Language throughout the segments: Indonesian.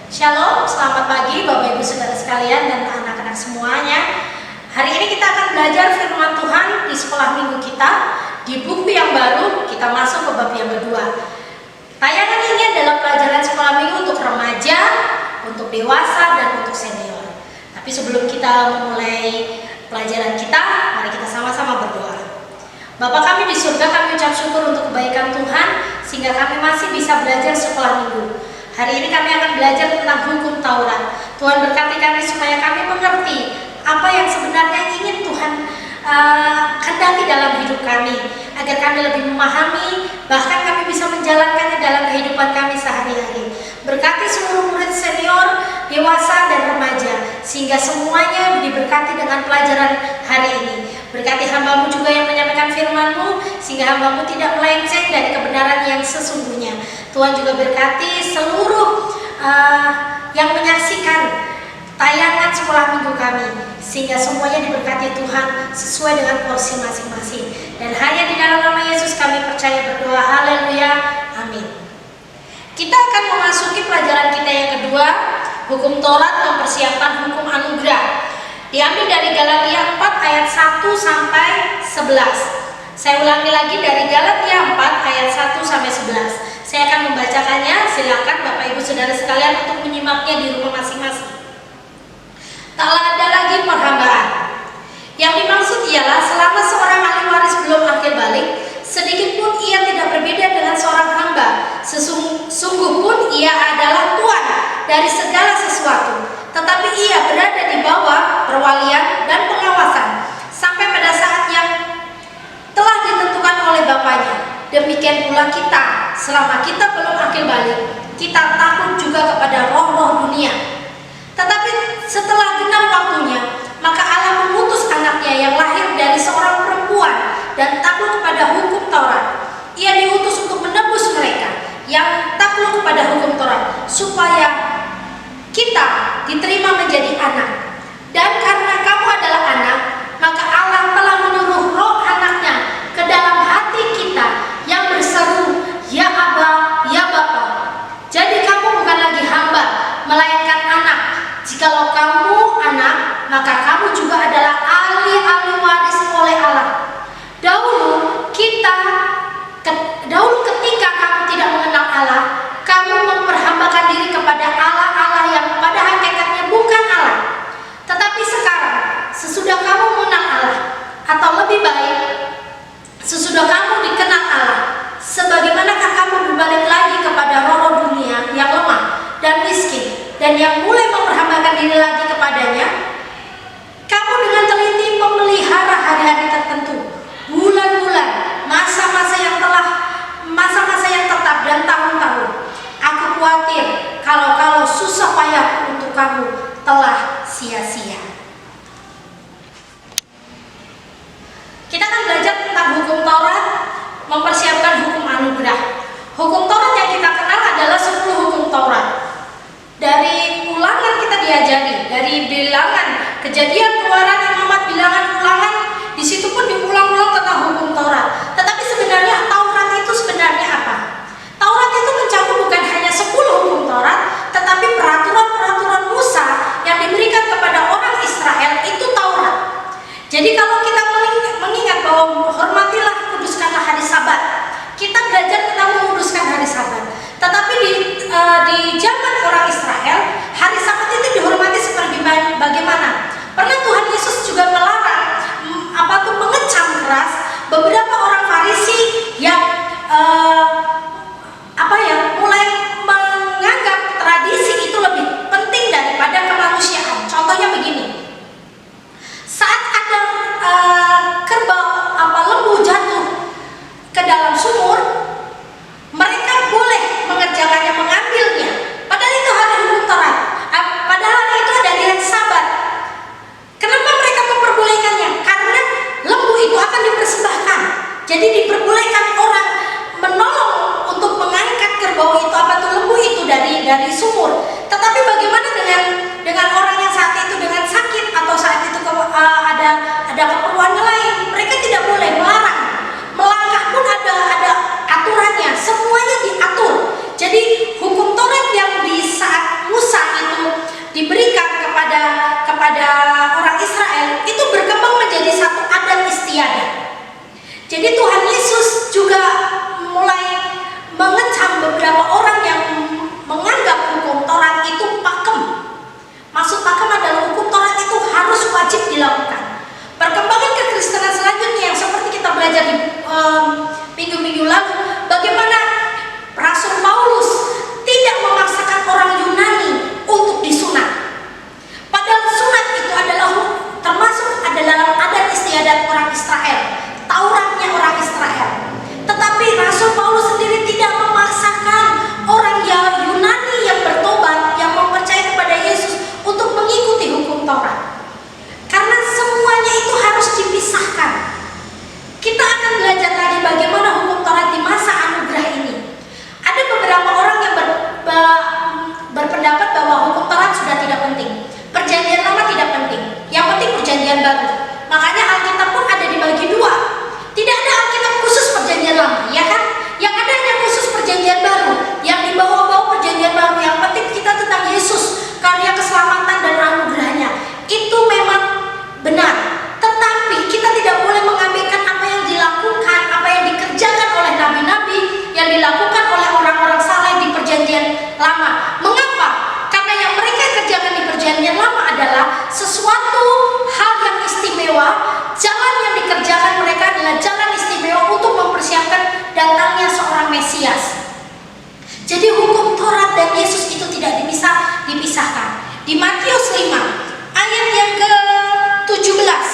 Shalom, selamat pagi Bapak Ibu Saudara sekalian dan anak-anak semuanya. Hari ini kita akan belajar firman Tuhan di sekolah minggu kita. Di buku yang baru, kita masuk ke bab yang kedua. Tayangan ini adalah pelajaran sekolah minggu untuk remaja, untuk dewasa, dan untuk senior. Tapi sebelum kita memulai pelajaran kita, mari kita sama-sama berdoa. Bapa kami di surga, kami ucap syukur untuk kebaikan Tuhan, sehingga kami masih bisa belajar sekolah minggu. Hari ini kami akan belajar tentang hukum Taurat. Tuhan berkati kami supaya kami mengerti apa yang sebenarnya ingin Tuhan kehendaki dalam hidup kami, agar kami lebih memahami, bahkan kami bisa menjalankannya dalam kehidupan kami sehari-hari. Berkati seluruh murid senior, dewasa, dan remaja, sehingga semuanya diberkati dengan pelajaran hari ini. Berkati hamba-Mu juga yang menyampaikan firman-Mu, sehingga hamba-Mu tidak melenceng dari kebenaran yang sesungguhnya. Tuhan juga berkati seluruh yang menyaksikan tayangan sekolah minggu kami, sehingga semuanya diberkati Tuhan sesuai dengan porsi masing-masing. Dan hanya di dalam nama Yesus kami percaya berdoa, haleluya, amin. Kita akan memasuki pelajaran kita yang kedua, hukum Taurat mempersiapkan hukum anugerah. Diambil dari Galatia 4 ayat 1 sampai 11. Saya ulangi lagi dari Galatia 4 ayat 1 sampai 11. Saya akan membacakannya, silakan Bapak Ibu Saudara sekalian untuk menyimaknya di rumah masing-masing. Taklah ada lagi perhambaan. Yang dimaksud ialah selama seorang ahli waris belum akil balik, sedikit pun ia tidak berbeda dengan seorang hamba. Sungguh pun ia adalah tuan dari segala sesuatu, tetapi ia berada di bawah perwalian dan pengawasan sampai pada saat yang telah ditentukan oleh Bapaknya. Demikian pula kita, selama kita belum akil balik, kita takut juga kepada roh-roh dunia. Tetapi setelah genap waktunya, maka Allah mengutus anaknya yang lahir dari seorang perempuan dan takluk kepada hukum Taurat. Ia diutus untuk menebus mereka yang takluk kepada hukum Taurat, supaya kita diterima menjadi anak. Dan karena kamu adalah anak, maka Allah telah menyuruh roh anaknya ke dalam hati kita yang berseru, ya Aba, ya Bapa. Jadi kamu bukan lagi hamba, melainkan anak. Jikalau kamu anak, maka kamu juga adalah ahli-ahli waris oleh Allah. Dahulu ketika kamu tidak mengenal Allah, kamu memperhambakan diri kepada Allah-Allah yang pada hakikatnya bukan Allah. Tetapi sekarang, sesudah kamu mengenal Allah, atau lebih baik, sesudah kamu dikenal Allah, sebagaimanakah kamu berbalik lagi kepada roh-roh dunia yang lemah dan miskin, dan yang mulai memperhambakan diri lagi kepadanya? Kamu dengan teliti memelihara hari-hari tertentu, bulan-bulan, masa-masa yang tetap, dan tahun-tahun. Aku khawatir kalau susah payah untuk kamu telah sia-sia. Kita akan belajar tentang hukum Taurat, mempersiapkan hukum anugerah. Hukum Taurat yang kita kenal adalah 10 hukum Taurat. Dari ulangan kita diajari, dari bilangan, kejadian, keluaran, imamat, bilangan, ulangan, di situ pun diulang-ulang tentang hukum Taurat. Tetapi sebenarnya Taurat itu sebenarnya apa? Taurat itu mencakup bukan hanya 10 hukum Taurat, tetapi peraturan-peraturan Musa yang diberikan kepada orang Israel itu Taurat. Jadi kalau kita mengingat bahwa hormatilah, kuduskanlah hari Sabat, kita belajar tentang menguduskan hari Sabat. Tetapi di zaman orang Israel, hari Sabat itu dihormati seperti bagaimana? Pernah Tuhan Yesus juga melarang mengecam keras beberapa orang Farisi yang mulai menganggap tradisi itu lebih penting daripada kemanusiaan. Contohnya begini, saat ada lembu jatuh ke dalam sumur, mereka boleh mengerjakannya, mengambilnya. Padahal itu hari hukum Taurat. Padahal itu ada di hari Sabat. Kenapa mereka memperbolehkannya? Karena lembu itu akan dipersembahkan. Jadi diperbolehkan orang menolong untuk mengangkat kerbau itu, lembu itu dari sumur. Tetapi bagaimana dengan orang yang saat itu dengan sakit, atau saat itu ada keperluan lain? Mereka tidak boleh, melarang. Melangkah pun ada aturannya, semuanya diatur. Jadi hukum Taurat yang di saat Musa beristiadat. Jadi Tuhan Yesus juga mulai mengecam beberapa orang yang menganggap hukum Taurat itu pakem. Maksud pakem adalah hukum Taurat itu harus wajib dilakukan. Perkembangan kekristenan selanjutnya yang seperti kita belajar di minggu-minggu lalu, bagaimana Rasul Paulus tidak memaksakan orang Yunani untuk disunat. Padahal sunat itu adalah termasuk dalam adat istiadat orang Israel, Tauratnya orang Israel. Tetapi Rasul Paulus sendiri tidak memaksakan orang Yunani yang bertobat, yang mempercayai kepada Yesus untuk mengikuti hukum Taurat. Karena semuanya itu harus dipisahkan. Kita akan belajar lagi bagaimana hukum Taurat di masa anugerah ini. Ada beberapa orang yang berpendapat bahwa hukum Taurat sudah tidak penting. Perjanjian lama tidak penting. Yang penting perjanjian baru. Makanya Alkitab pun ada dibagi dua. Tidak ada Alkitab khusus perjanjian lama, ya kan? Yang ada hanya khusus perjanjian baru, yang dibawa-bawa perjanjian baru. Yang penting kita tentang Yesus, karya keselamatan dan anugerahnya. Itu memang benar. Tetapi kita tidak boleh mengabaikan apa yang dilakukan, apa yang dikerjakan oleh nabi-nabi, yang dilakukan oleh orang-orang saleh di perjanjian lama. Mengapa? Karena yang mereka kerjakan di perjanjian lama adalah sesuatu hal yang istimewa. Jalan yang dikerjakan mereka adalah jalan istimewa untuk mempersiapkan datangnya seorang Mesias. Jadi hukum Taurat dan Yesus itu tidak dipisahkan. Di Matius 5 ayat yang ke-17,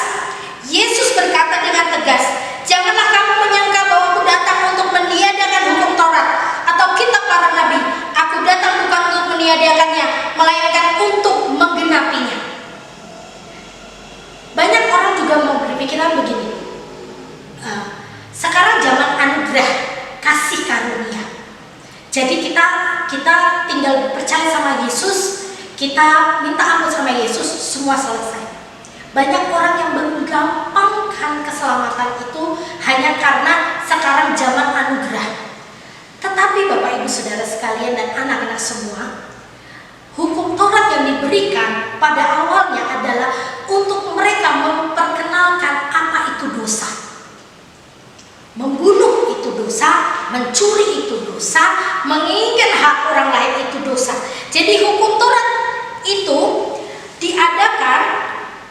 Yesus berkata dengan tegas, "Janganlah kamu menyangka bahwa aku datang untuk meniadakan hukum Taurat atau kitab para nabi. Aku datang bukan untuk meniadakannya, melainkan untuk menggenapinya." Banyak orang juga mau berpikiran begini, sekarang zaman anugerah, kasih karunia. Jadi kita tinggal percaya sama Yesus, kita minta ampun sama Yesus, semua selesai. Banyak orang yang menggampangkan keselamatan itu hanya karena sekarang zaman anugerah. Tetapi Bapak Ibu Saudara sekalian dan anak-anak semua, hukum Taurat yang diberikan pada awalnya adalah untuk mereka memperkenalkan apa itu dosa. Membunuh itu dosa, mencuri itu dosa, menginginkan hak orang lain itu dosa. Jadi hukum Taurat itu diadakan,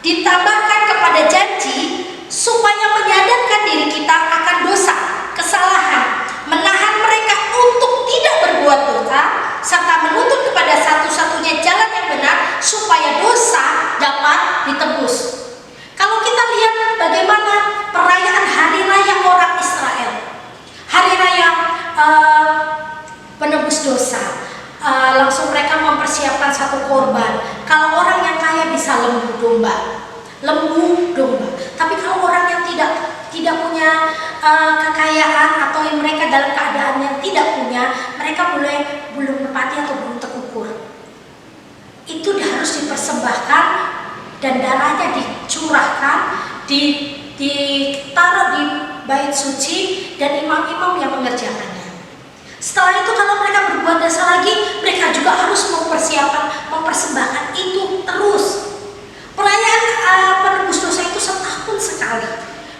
ditambahkan kepada janji supaya menyadarkan diri kita akan dosa, kesalahan, menahan mereka untuk tidak berbuat dosa, serta menuntut kepada satu-satunya jalan yang benar supaya dosa dapat ditebus. Kalau kita lihat bagaimana perayaan hari raya orang Israel, hari raya penebus dosa, langsung mereka mempersiapkan satu korban. Kalau orang yang kaya bisa lembu domba. Tapi kalau orang yang tidak punya kekayaan atau yang mereka dalam keadaan yang tidak punya, mereka belum merpati atau belum terukur. Itu harus dipersembahkan dan darahnya dicurahkan, ditaruh di bait suci dan imam-imam yang mengerjakannya. Setelah itu kalau mereka berbuat dosa lagi, mereka juga harus mempersembahkan itu terus. Perayaan penebus dosa itu setahun sekali.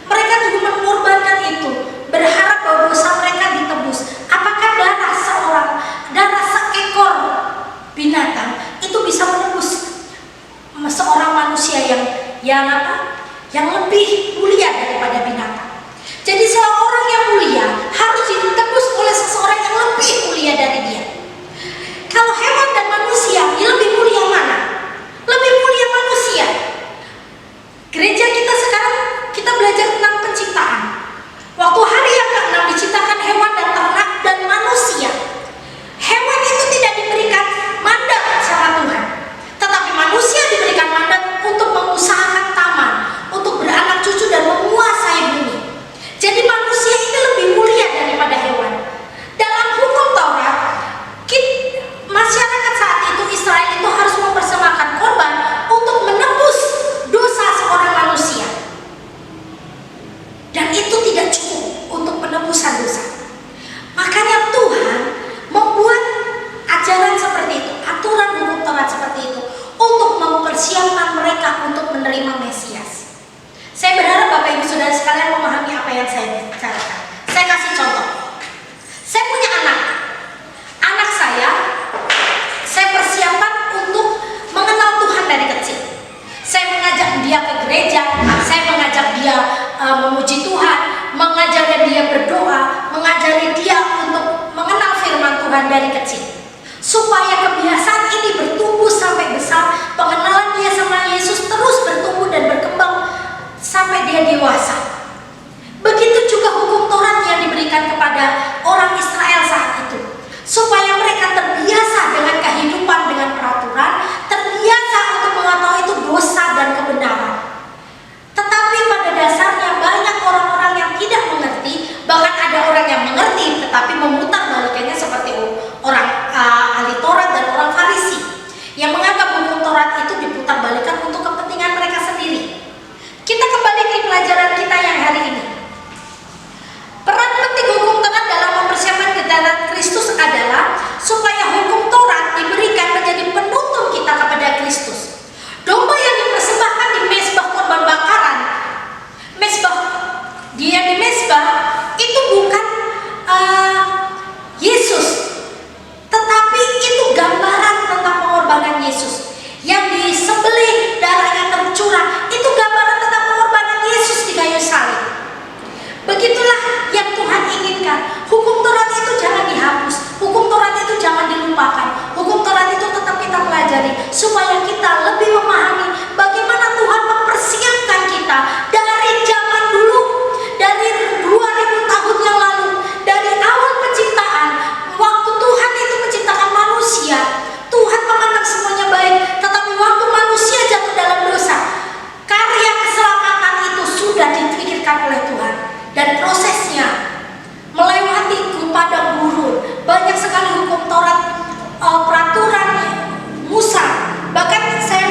Mereka juga mengorbankan itu, berharap bahwa dosa mereka ditebus. Apakah darah seekor binatang itu bisa menebus seorang manusia yang lebih mulia daripada binatang? Jadi seorang yang mulia harus ditebus oleh seseorang yang lebih mulia dari dia. Kalau hewan dan manusia, yang lebih mulia mana? Lebih mulia manusia. Gereja kita sekarang, kita belajar tentang penciptaan. Waktu hari yang ke-6 diciptakan hewan dan ternak dan manusia. Hewan itu tidak diberikan mandat sama Tuhan, tetapi manusia diberikan mandat untuk mengusahakan taman, untuk beranak cucu dan menguasai bumi. Jadi manusia ini lebih mulia daripada hewan. Dalam hukum Taurat, masyarakat saat itu Israel itu harus mempersembahkan korban untuk menebus dosa seorang manusia. Dan itu tidak cukup untuk penebusan dosa. Makanya Tuhan membuat ajaran seperti itu, aturan hukum Taurat seperti itu, untuk mempersiapkan mereka untuk menerima Mesias. Saya berharap Bapak Ibu Saudara sekalian yang saya bicarakan. Saya kasih contoh. Saya punya anak. Anak saya persiapkan untuk mengenal Tuhan dari kecil. Saya mengajak dia ke gereja, saya mengajak dia memuji Tuhan, mengajari dia berdoa, mengajari dia untuk mengenal firman Tuhan dari kecil. Supaya kebiasaan ini bertumbuh sampai besar, pengenalan dia sama Yesus terus bertumbuh dan berkembang sampai dia dewasa. Begitu juga hukum Taurat yang diberikan kepada orang Israel saat itu, supaya mereka terbiasa dengan kehidupan dengan peraturan, terbiasa untuk mengetahui itu dosa dan kebenaran. Tetapi pada dasarnya banyak orang-orang yang tidak mengerti, bahkan ada orang yang mengerti tetapi memutar balikannya seperti orang ahli Taurat dan orang Farisi yang menganggap hukum Taurat itu diputar balikan untuk kepentingan mereka sendiri. Kita kembali ke pelajaran kita yang hari ini. Peran penting hukum Taurat dalam mempersiapkan kedatangan Kristus adalah supaya hukum Taurat diberikan menjadi penuntun kita kepada Kristus. Domba yang dipersembahkan di mezbah korban bakaran, dia di mezbah itu bukan Yesus, tetapi itu gambaran tentang pengorbanan Yesus. Yang disembelih, darahnya tercurah, itu gambaran tentang pengorbanan Yesus di kayu salib. Begitulah yang Tuhan inginkan. Hukum Taurat itu jangan dihapus, hukum Taurat itu jangan dilupakan, hukum Taurat itu tetap kita pelajari supaya kita lebih memahami bagaimana Tuhan mempersiapkan kita dari zaman dulu, dari 2000 tahun yang lalu, dari awal penciptaan. Waktu Tuhan itu menciptakan manusia, Tuhan memandang semuanya baik, tetapi waktu manusia jatuh dalam dosa, karya keselamatan itu sudah dipikirkan oleh Tuhan. Dan prosesnya melewati padang gurun, banyak sekali hukum Taurat, peraturan Musa. Bahkan saya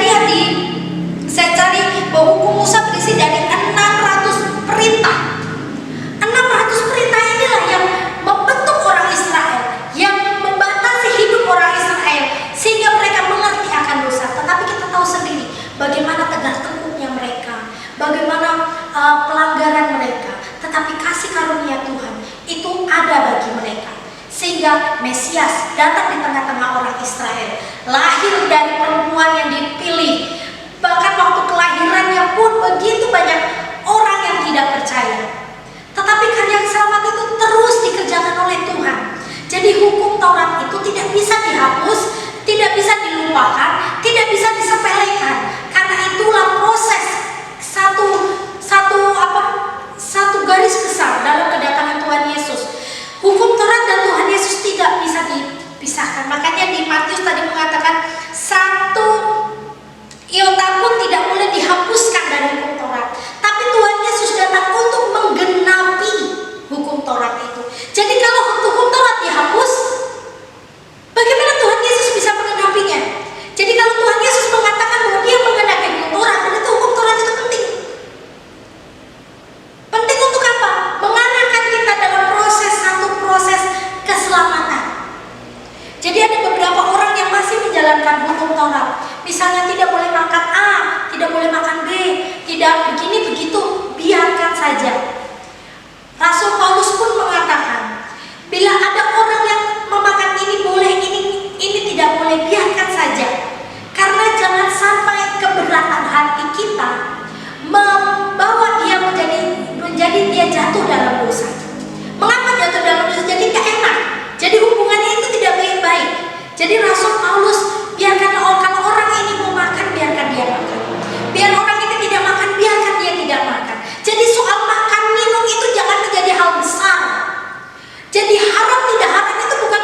cari bahwa hukum Musa berisi dari 600 perintah. 600 perintah inilah yang membentuk orang Israel, yang membatasi hidup orang Israel sehingga mereka mengerti akan dosa. Tetapi kita tahu sendiri bagaimana tegar tengkuknya mereka, bagaimana pelanggaran mereka. Tetapi kasih karunia Tuhan itu ada bagi mereka, sehingga Mesias datang di tengah-tengah orang Israel, lahir dari perempuan yang dipilih. Bahkan waktu kelahirannya pun begitu banyak orang yang tidak percaya. Tetapi karya selamat itu terus dikerjakan oleh Tuhan. Jadi hukum Taurat itu tidak bisa dihapus, tidak bisa dilupakan, tidak bisa disepelekan. Karena itulah proses satu garis besar dalam kedatangan Tuhan Yesus. Hukum Taurat dan Tuhan Yesus tidak bisa dipisahkan. Makanya di Matius tadi mengatakan satu iota pun tidak boleh dihapuskan dari hukum Taurat. Tapi Tuhan Yesus datang untuk menggenapi hukum Taurat itu. Jadi kalau hukum Taurat dihapus, bagaimana Tuhan Yesus bisa menggenapinya? Jadi kalau Tuhan Yesus mengatakan bahwa dia menggenapi hukum Taurat, berarti hukum Taurat itu penting. Penting untuk apa? Mengarahkan kita dalam satu proses keselamatan. Jadi ada beberapa orang yang masih menjalankan hukum Taurat. Misalnya tidak boleh makan A, tidak boleh makan B, tidak begini begitu, biarkan saja. Rasul Paulus pun mengatakan, bila ada orang yang memakan ini boleh, ini tidak boleh, biarkan saja. Karena jangan sampai keberatan hati kita membawa dia menjadi dia jatuh dalam dosa. Mengapa jatuh dalam dosa? Jadi tidak enak. Jadi hubungannya itu tidak baik-baik. Jadi Rasul Paulus, biarkan kalau orang ini mau makan, biarkan dia makan. Biar orang ini tidak makan, biarkan dia tidak makan. Jadi soal makan minum itu jangan menjadi hal besar. Jadi haram tidak haram itu bukan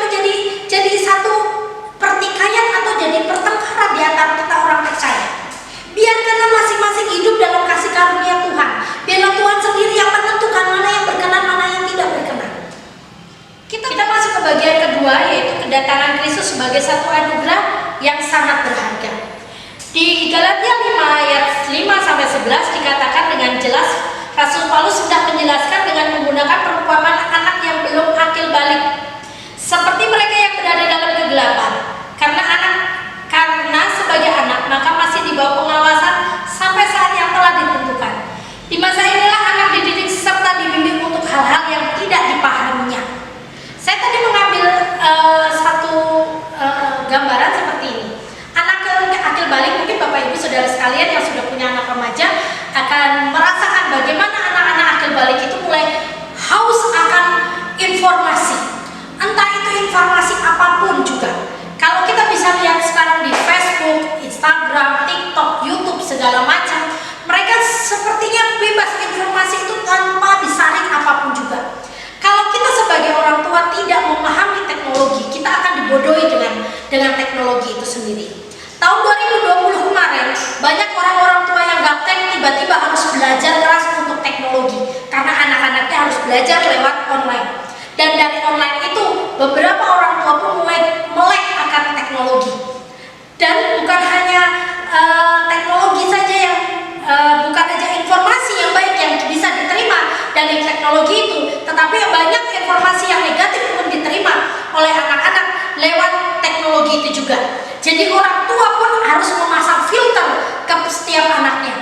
jadi satu pertikaian atau jadi pertengkaran di antara kita orang percaya. Biarkanlah masing-masing hidup dalam kasih karunia Tuhan. Biarlah Tuhan sendiri yang menentukan mana yang berkenan, mana yang tidak berkenan. Kita masuk ke bagian kedua, yaitu kedatangan Kristus sebagai satu anugerah yang sangat berharga. Di Galatia 5 ayat 5-11 dikatakan dengan jelas, Rasul Paulus sudah menjelaskan dengan menggunakan perumpamaan anak yang belum akil balik, seperti mereka yang berada dalam kegelapan. Karena sebagai anak maka masih di bawah pengawasan sampai saat yang telah ditentukan. Di masa inilah anak dididik serta dibimbing sekalian yang sudah punya anak remaja akan merasakan bagaimana anak-anak akil balik itu mulai haus akan informasi. Entah itu informasi apapun juga. Kalau kita bisa lihat sekarang di Facebook, Instagram, TikTok, YouTube, segala macam, mereka sepertinya bebas informasi itu tanpa disaring apapun juga. Kalau kita sebagai orang tua tidak memahami teknologi, kita akan dibodohi dengan teknologi itu sendiri. Tahun 2020 kemarin, banyak orang-orang tua yang gaptek tiba-tiba harus belajar keras untuk teknologi karena anak-anaknya harus belajar lewat online. Dan dari online itu, beberapa orang tua pun mulai melek akan teknologi. Dan bukan hanya teknologi saja yang bukan saja informasi yang baik yang bisa diterima dari teknologi itu, tetapi banyak informasi yang negatif pun diterima oleh anak-anak lewat teknologi itu juga. Jadi orang tua pun harus memasang filter ke setiap anaknya.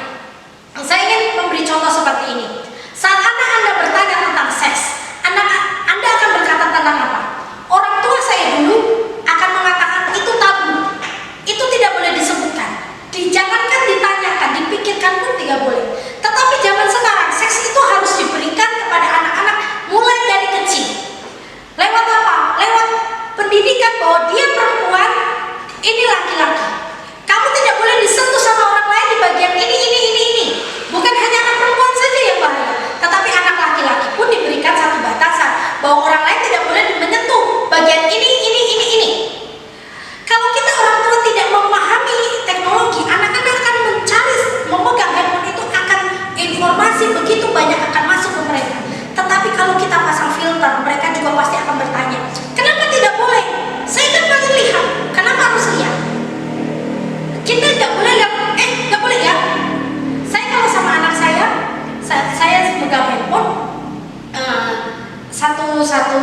Saya ingin memberi contoh seperti ini. Saat anak Anda bertanya tentang seks, anak Anda akan berkata tentang apa? Orang tua saya dulu akan mengatakan itu tabu, itu tidak boleh disebutkan. Jangankan ditanyakan, dipikirkan pun tidak boleh. Tetapi zaman sekarang seks itu harus diberikan kepada anak-anak mulai dari kecil. Lewat apa? Lewat pendidikan bahwa dia perempuan, ini laki-laki. Kamu tidak boleh disentuh sama orang lain di bagian ini. Bukan hanya anak perempuan saja yang bahaya, tetapi anak laki-laki pun diberikan satu batasan bahwa orang lain tidak boleh menyentuh bagian ini. Kalau kita orang tua tidak memahami teknologi, anak-anak akan mencari, memegang handphone itu akan informasi begitu banyak akan masuk ke mereka. Tetapi kalau kita pasang filter, mereka juga pasti akan bertanya, kenapa tidak boleh? Saya kan pengen lihat, kenapa harus lihat? Kita tidak boleh lihat, nggak boleh ya? Saya kalau sama anak saya megang handphone, satu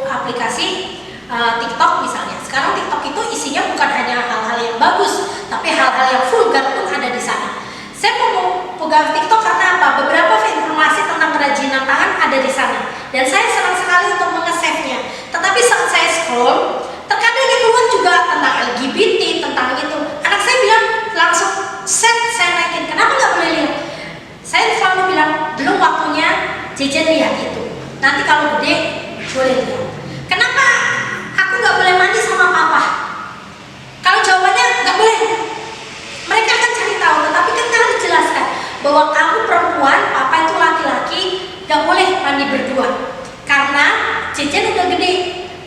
aplikasi TikTok misalnya. Sekarang TikTok itu isinya bukan hanya hal-hal yang bagus, tapi hal-hal yang vulgar pun ada di sana. Saya mau pegang TikTok karena apa? Beberapa informasi tentang kerajinan tangan ada di sana, dan saya senang sekali untuk menge-save-nya. Tetapi saat saya scroll, terkadang yang keluar juga tentang LGBT, tentang itu. Anak saya bilang langsung saya naikin. Kenapa nggak boleh lihat? Saya selalu bilang belum waktunya Jejen lihat itu. Nanti kalau gede boleh lihat. Kenapa aku nggak boleh mandi sama papa? Kalau jawabannya nggak boleh, mereka akan cari tahu. Tetapi kan kita harus jelaskan bahwa kamu perempuan, papa itu laki-laki, nggak boleh mandi berdua. Karena Jejen udah gede,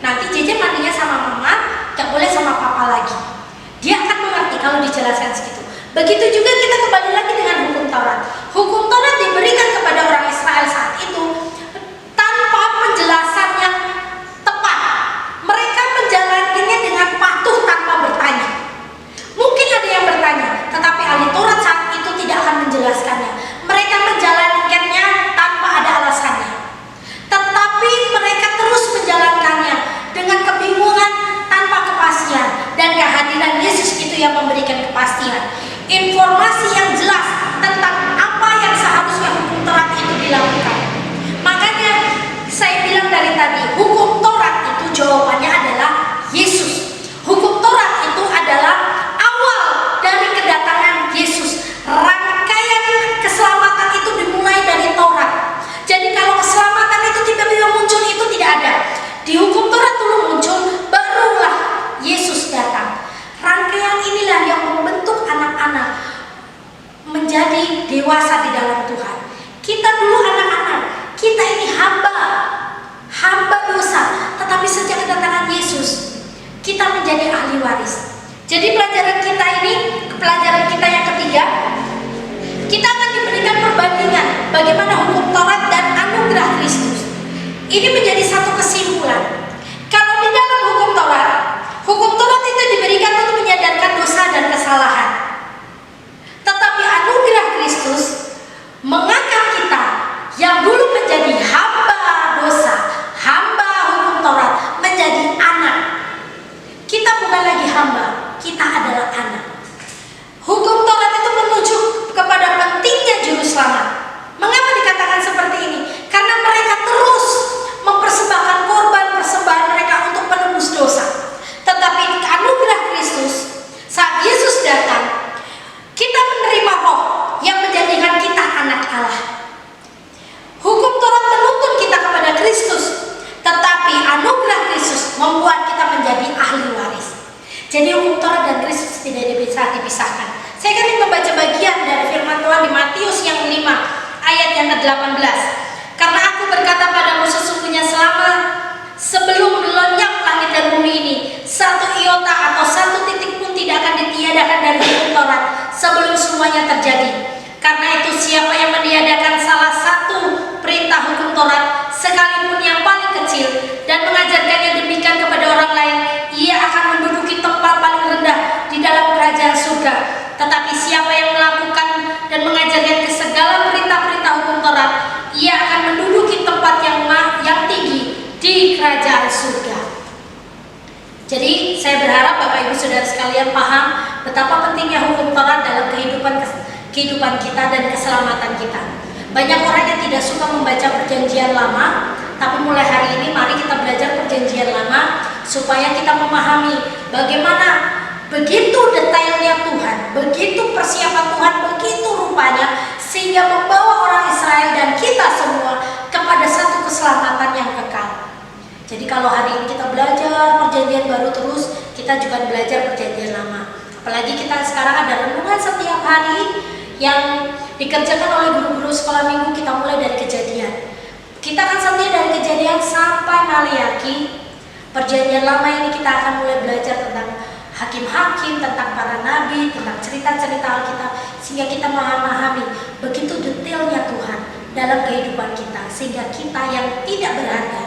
nanti Jejen mandinya sama mama, nggak boleh sama papa lagi. Dia akan mengerti kalau dijelaskan segitu. Begitu juga kita kembali lagi dengan hukum Taurat. Hukum Taurat diberikan kepada orang Israel saat itu tanpa penjelasan yang tepat. Mereka menjalankannya dengan patuh tanpa bertanya. Mungkin ada yang bertanya, tetapi ahli Taurat saat itu tidak akan menjelaskannya. Mereka menjalankannya tanpa ada alasannya. Tetapi mereka terus menjalankannya dengan kebingungan tanpa kepastian, dan kehadiran Yesus itu yang memberikan kepastian. Informasi yang jelas tentang apa yang seharusnya hukum Taurat itu dilakukan. Makanya saya bilang dari tadi, hukum Taurat itu jawabannya adalah Yesus. Hukum Taurat itu adalah awal dari kedatangan Yesus. Rangkaian keselamatan itu dimulai dari Taurat. Jadi kalau keselamatan itu tiba-tiba muncul, itu tidak ada. Di hukum Taurat dulu muncul, barulah Yesus datang. Rangkaian inilah yang membentuk anak-anak menjadi dewasa di dalam Tuhan. Kita dulu anak-anak, kita ini hamba dosa. Tetapi sejak kedatangan Yesus, kita menjadi ahli waris. Jadi pelajaran kita yang ketiga, kita akan diberikan perbandingan bagaimana hukum Taurat dan anugerah Kristus. Ini menjadi satu kesimpulan. Kalau di dalam hukum Taurat itu diberikan untuk menyadarkan dosa dan kesalahan. Tetapi anugerah Kristus mengangkat kita yang dulu menjadi hamba dosa, hamba hukum Taurat, menjadi anak. Kita bukan lagi hamba, kita adalah anak. Hukum Taurat itu menuju kepada pentingnya juru selamat. Mengapa dikatakan seperti ini? Karena mereka terus mempersembahkan korban, Saya ingin membaca bagian dari firman Tuhan di Matius yang 5 ayat yang ke-18. Karena aku berkata padamu, sesungguhnya sebelum lenyap langit dan bumi ini, satu iota atau satu titik pun tidak akan ditiadakan dari hukum Taurat sebelum semuanya terjadi. Karena itu siapa yang meniadakan salah satu perintah hukum Taurat, sekalipun yang paling kecil, dan mengajarkannya demikian kepada orang lain, ia akan menduduki tempat paling rendah di dalam kerajaan surga. Tetapi siapa yang melakukan dan mengajarkan ke segala perintah-perintah hukum Taurat, ia akan menduduki tempat yang tinggi di kerajaan surga. Jadi saya berharap Bapak Ibu Saudara sekalian paham betapa pentingnya hukum Taurat dalam kehidupan kita dan keselamatan kita. Banyak orang yang tidak suka membaca perjanjian lama, tapi mulai hari ini mari kita belajar perjanjian lama supaya kita memahami bagaimana begitu detailnya Tuhan, begitu persiapan Tuhan, begitu rupanya, sehingga membawa orang Israel dan kita semua kepada satu keselamatan yang kekal. Jadi kalau hari ini kita belajar perjanjian baru terus, kita juga belajar perjanjian lama. Apalagi kita sekarang ada renungan setiap hari yang dikerjakan oleh guru-guru sekolah minggu. Kita mulai dari Kejadian. Kita akan setia dari Kejadian sampai Maliaki. Perjanjian lama ini kita akan mulai belajar tentang hakim-hakim, tentang para nabi, tentang cerita-cerita Alkitab, sehingga kita memahami begitu detailnya Tuhan dalam kehidupan kita, sehingga kita yang tidak berharga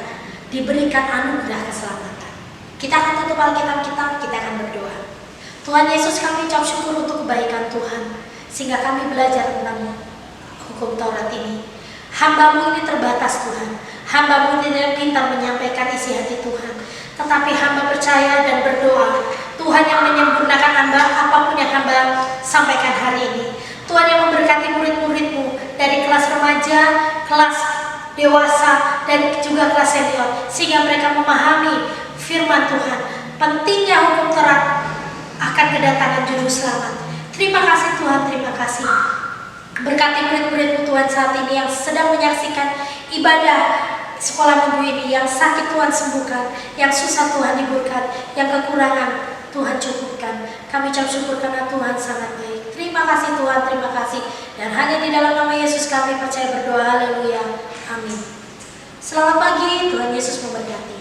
diberikan anugerah keselamatan. Kita akan tutup Alkitab kita akan berdoa. Tuhan Yesus, kami ucap syukur untuk kebaikan Tuhan, sehingga kami belajar tentang hukum Taurat ini. Hamba-Mu ini terbatas Tuhan, hamba-Mu tidak pintar menyampaikan isi hati Tuhan, tetapi hamba percaya dan berdoa Tuhan yang menyempurnakan hamba apapun yang hamba sampaikan hari ini. Tuhan yang memberkati murid-murid-Mu dari kelas remaja, kelas dewasa, dan juga kelas senior, sehingga mereka memahami firman Tuhan, pentingnya hukum Taurat akan kedatangan juru selamat. Terima kasih Tuhan, terima kasih. Berkati murid-murid-Mu Tuhan saat ini yang sedang menyaksikan ibadah sekolah minggu ini, yang sakit Tuhan sembuhkan, yang susah Tuhan hiburkan, yang kekurangan Tuhan cukupkan. Kami ucap syukur karena Tuhan sangat baik. Terima kasih Tuhan, terima kasih. Dan hanya di dalam nama Yesus kami percaya berdoa, haleluya, amin. Selamat pagi, Tuhan Yesus memberkati.